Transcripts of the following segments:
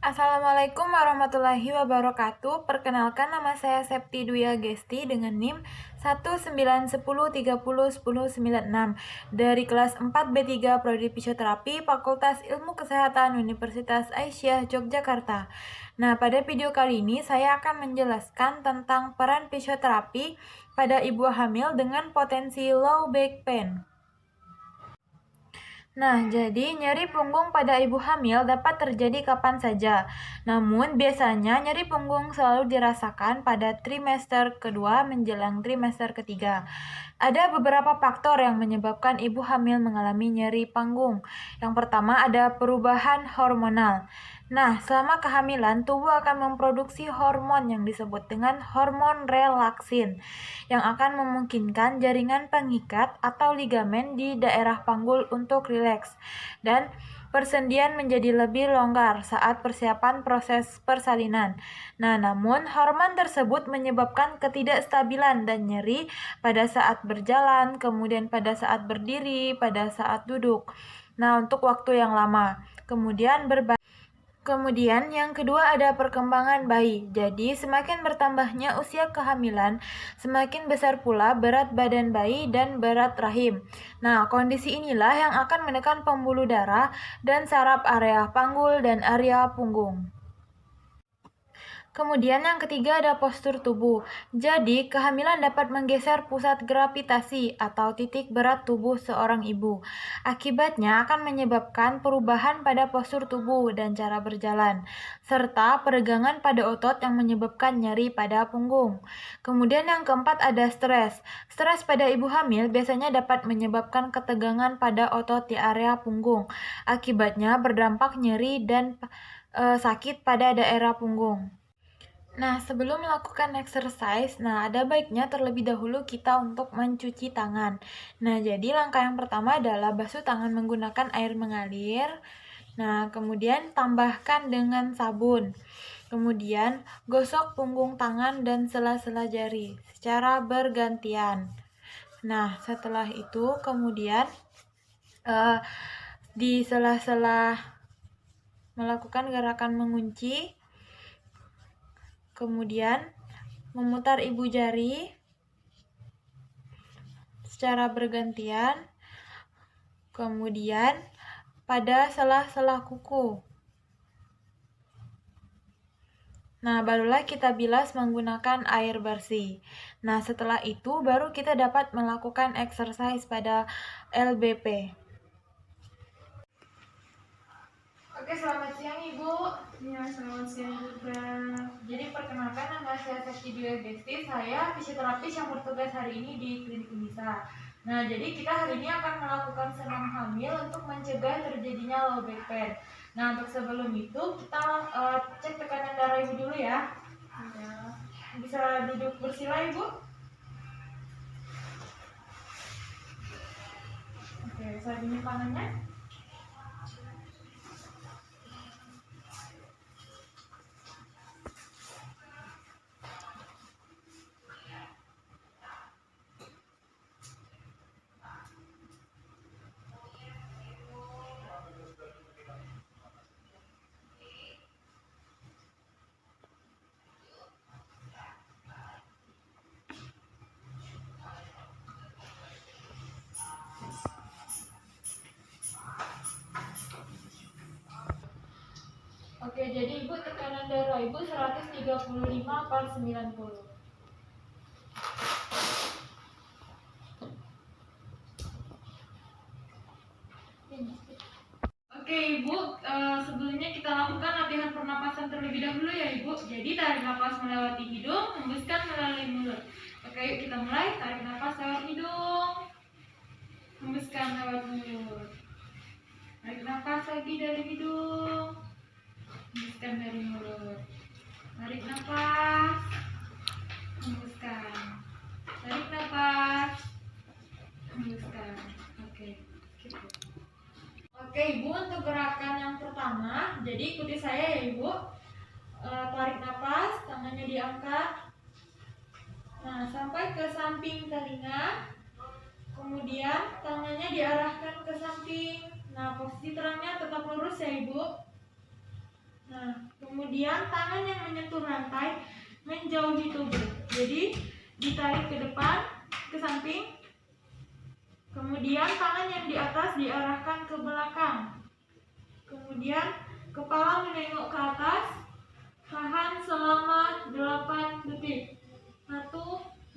Assalamualaikum warahmatullahi wabarakatuh. Perkenalkan, nama saya Septi Dwi Agesti dengan NIM 19103010196 dari kelas 4B3 Prodi Fisioterapi Fakultas Ilmu Kesehatan Universitas Aisyah Yogyakarta. Nah, pada video kali ini saya akan menjelaskan tentang peran fisioterapi pada ibu hamil dengan potensi low back pain. Nah, jadi nyeri punggung pada ibu hamil dapat terjadi kapan saja. Namun, biasanya nyeri punggung selalu dirasakan pada trimester kedua menjelang trimester ketiga. Ada beberapa faktor yang menyebabkan ibu hamil mengalami nyeri punggung. Yang pertama ada perubahan hormonal. Nah, selama kehamilan, tubuh akan memproduksi hormon yang disebut dengan hormon relaksin, yang akan memungkinkan jaringan pengikat atau ligamen di daerah panggul untuk rileks, dan persendian menjadi lebih longgar saat persiapan proses persalinan. Nah, namun hormon tersebut menyebabkan ketidakstabilan dan nyeri pada saat berjalan, kemudian pada saat berdiri, pada saat duduk. Nah, untuk waktu yang lama. Kemudian yang kedua ada perkembangan bayi. Jadi semakin bertambahnya usia kehamilan, semakin besar pula berat badan bayi dan berat rahim. Nah, kondisi inilah yang akan menekan pembuluh darah dan saraf area panggul dan area punggung. Kemudian yang ketiga ada postur tubuh. Jadi, kehamilan dapat menggeser pusat gravitasi atau titik berat tubuh seorang ibu. Akibatnya akan menyebabkan perubahan pada postur tubuh dan cara berjalan, serta peregangan pada otot yang menyebabkan nyeri pada punggung. Kemudian yang keempat ada stres. Stres pada ibu hamil biasanya dapat menyebabkan ketegangan pada otot di area punggung. Akibatnya berdampak nyeri dan sakit pada daerah punggung. Nah, sebelum melakukan exercise, ada baiknya terlebih dahulu kita untuk mencuci tangan. Nah, jadi langkah yang pertama adalah basuh tangan menggunakan air mengalir. Nah, kemudian tambahkan dengan sabun. Kemudian, gosok punggung tangan dan sela-sela jari secara bergantian. Nah, setelah itu kemudian di sela-sela melakukan gerakan mengunci, kemudian memutar ibu jari secara bergantian, kemudian pada sela-sela kuku. Nah, barulah kita bilas menggunakan air bersih. Nah, setelah itu baru kita dapat melakukan exercise pada LBP. Oke, selamat siang Ibu. Ya, selamat siang juga. Jadi perkenalkan, nama saya Septi Dwi Agesti. Saya fisioterapis yang bertugas hari ini di Klinik Unisa. Nah, jadi kita hari ini akan melakukan senam hamil untuk mencegah terjadinya low back pain. Nah, untuk sebelum itu kita cek tekanan darah Ibu dulu ya. Ya. Bisa duduk bersila Ibu. Oke, saya bunyi tangannya. Oke, jadi Ibu tekanan darah Ibu 135/90. Oke Ibu, sebelumnya kita lakukan latihan pernapasan terlebih dahulu ya Ibu. Jadi tarik nafas melewati hidung, hembuskan melalui mulut. Oke, yuk kita mulai. Tarik nafas lewat hidung, hembuskan lewat mulut. Tarik nafas lagi dari hidung, hembuskan dari mulut. Tarik nafas, hembuskan. Tarik nafas, hembuskan. Oke, gitu. Oke Ibu, untuk gerakan yang pertama, jadi ikuti saya ya Ibu. Tarik nafas, tangannya diangkat. Nah, sampai ke samping telinga. Kemudian tangannya diarahkan ke samping. Nah, posisi terangnya tetap lurus ya Ibu. Nah, kemudian tangan yang menyentuh lantai menjauhi tubuh. Jadi ditarik ke depan, ke samping, kemudian tangan yang di atas diarahkan ke belakang. Kemudian kepala menengok ke atas, tahan selama 8 detik. 1, 2,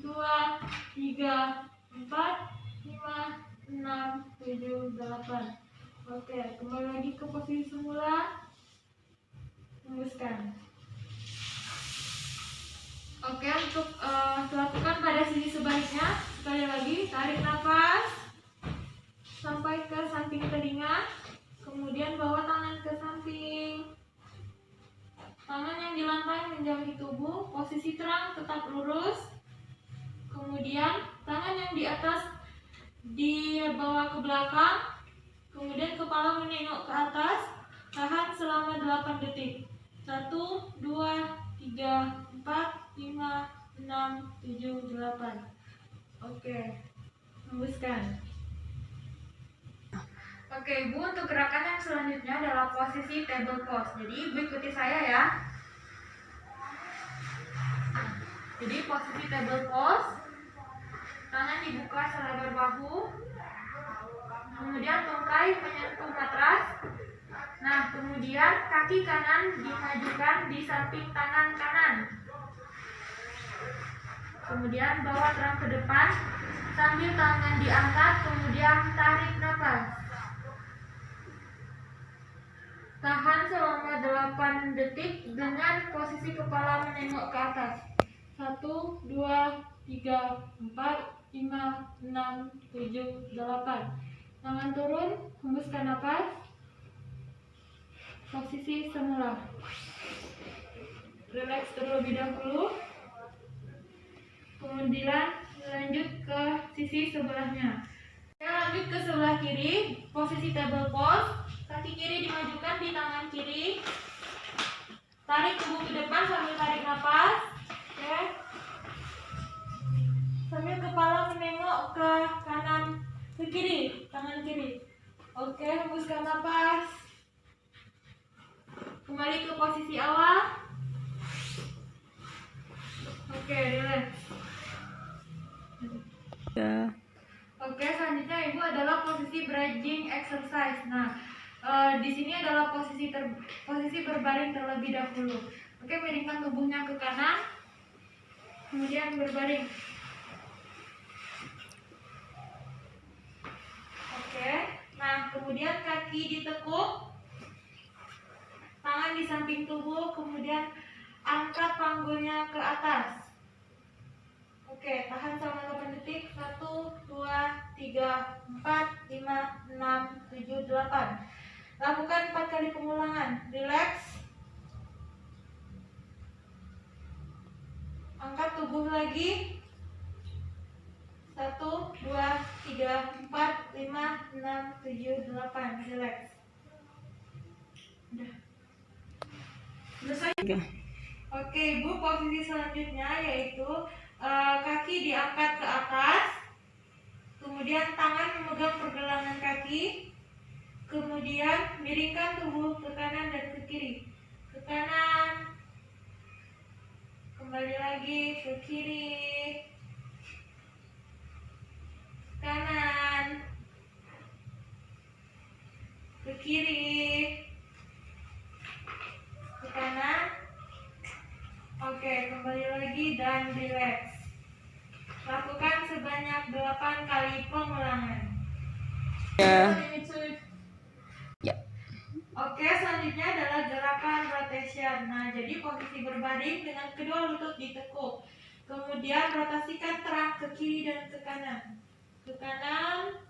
3, 4, 5, 6, 7, 8. Oke, kembali lagi ke posisi semula. Hembuskan. Oke, untuk lakukan pada sisi sebaliknya. Sekali lagi, tarik nafas sampai ke samping telinga. Kemudian bawa tangan ke samping. Tangan yang di lantai menjauhi tubuh, posisi terang tetap lurus. Kemudian tangan yang di atas dibawa ke belakang. Kemudian kepala menengok ke atas. Tahan selama 8 detik. 1, 2, 3, 4, 5, 6, 7, 8. Oke, hembuskan. Oke, Ibu, untuk gerakan yang selanjutnya adalah posisi table pose. Jadi Ibu ikuti saya ya. Jadi posisi table pose, tangan dibuka selebar bahu, kemudian tungkai menyentuh matras. Nah, kemudian kaki kanan dimajukan di samping tangan kanan. Kemudian bawa terang ke depan sambil tangan diangkat, kemudian tarik nafas. Tahan selama 8 detik dengan posisi kepala menengok ke atas. 1, 2, 3, 4, 5, 6, 7, 8. Tangan turun, hembuskan nafas. Posisi semula. Relax terlebih dahulu. Kemudian lanjut ke sisi sebelahnya. Lanjut ke sebelah kiri, posisi table pose. Kaki kiri dimajukan di tangan kiri. Tarik tubuh ke depan sambil tarik nafas. Oke. Sambil kepala menengok ke kanan, ke kiri, tangan kiri. Oke, hembuskan nafas. Kembali ke posisi awal. Oke, relax. Ya. Oke, selanjutnya Ibu adalah posisi bridging exercise. Nah, di sini adalah posisi berbaring terlebih dahulu. Oke, miringkan tubuhnya ke kanan, kemudian berbaring. Oke, nah kemudian kaki ditekuk, tangan di samping tubuh, kemudian angkat panggulnya ke atas. Oke, tahan selama 8 detik. 1, 2, 3, 4, 5, 6, 7, 8. Lakukan 4 kali pengulangan. Relax. Angkat tubuh lagi. 1, 2, 3, 4, 5, 6, 7, 8. Relax. Udah. Selesai. Oke, Ibu, posisi selanjutnya yaitu kaki diangkat ke atas. Kemudian tangan memegang pergelangan kaki. Kemudian miringkan tubuh ke kanan dan ke kiri. Ke kanan. Kembali lagi ke kiri. Kanan. Ke kiri. Ke kanan. Oke, kembali lagi dan relax. Lakukan sebanyak 8 kali pengulangan. Ya. Ya. Oke, selanjutnya adalah gerakan rotation. Nah, jadi posisi berbaring dengan kedua lutut ditekuk. Kemudian rotasikan terang ke kiri dan ke kanan. Ke kanan.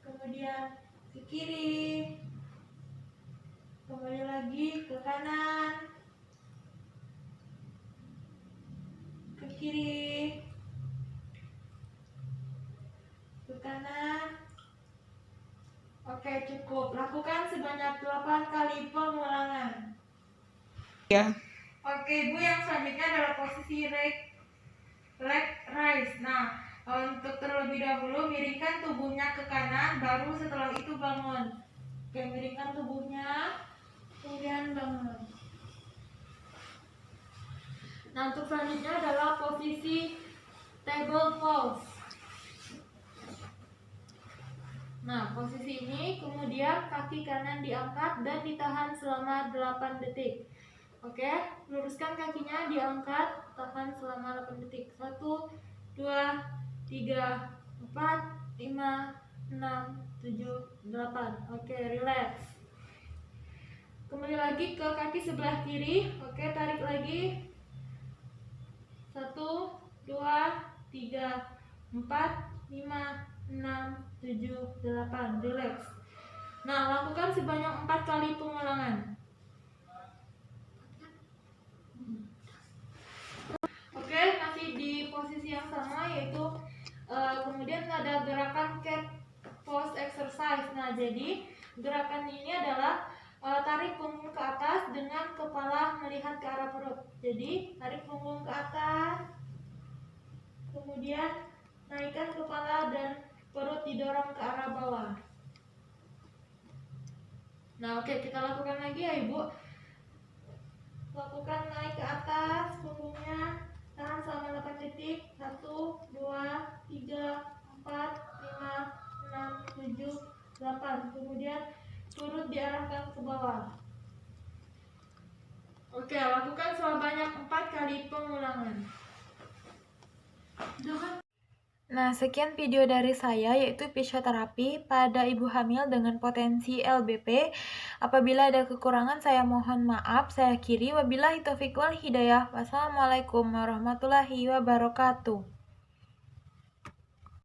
Kemudian ke kiri. Kembali lagi ke kanan. Ke kiri. Ke kanan. Oke, cukup. Lakukan sebanyak 8 kali pengulangan. Ya. Oke, Ibu, yang selanjutnya adalah posisi leg raise. Nah, untuk terlebih dahulu miringkan tubuhnya ke kanan, baru setelah itu bangun. Oke, miringkan tubuhnya, kemudian Nah, untuk selanjutnya adalah posisi table pose. Nah, posisi ini kemudian kaki kanan diangkat dan ditahan selama 8 detik. Oke, luruskan kakinya, diangkat, tahan selama 8 detik. 1, 2, 3, 4, 5, 6, 7, 8. Oke, relax. Kembali lagi ke kaki sebelah kiri. Oke, tarik lagi. 1, 2, 3, 4, 5, 6, 7, 8. Relax. Nah, lakukan sebanyak 4 kali pengulangan. Oke, masih di posisi yang sama, yaitu kemudian ada gerakan cat pose exercise. Nah, jadi gerakan ini adalah tarik punggung ke atas dengan kepala melihat ke arah perut. Jadi tarik punggung ke atas, kemudian naikkan kepala dan perut didorong ke arah bawah. Nah, oke, kita lakukan lagi ya Ibu. Lakukan naik ke atas punggungnya, tahan selama 8 detik. 1, 2, 3, 4, 5, 6, 7, 8. Kemudian perut diarahkan ke bawah. Oke, lakukan sebanyak 4 kali pengulangan. Nah, sekian video dari saya, yaitu fisioterapi pada ibu hamil dengan potensi LBP. Apabila ada kekurangan, saya mohon maaf. Saya akhiri. Wabillahi taufiq wal hidayah. Wassalamualaikum warahmatullahi wabarakatuh.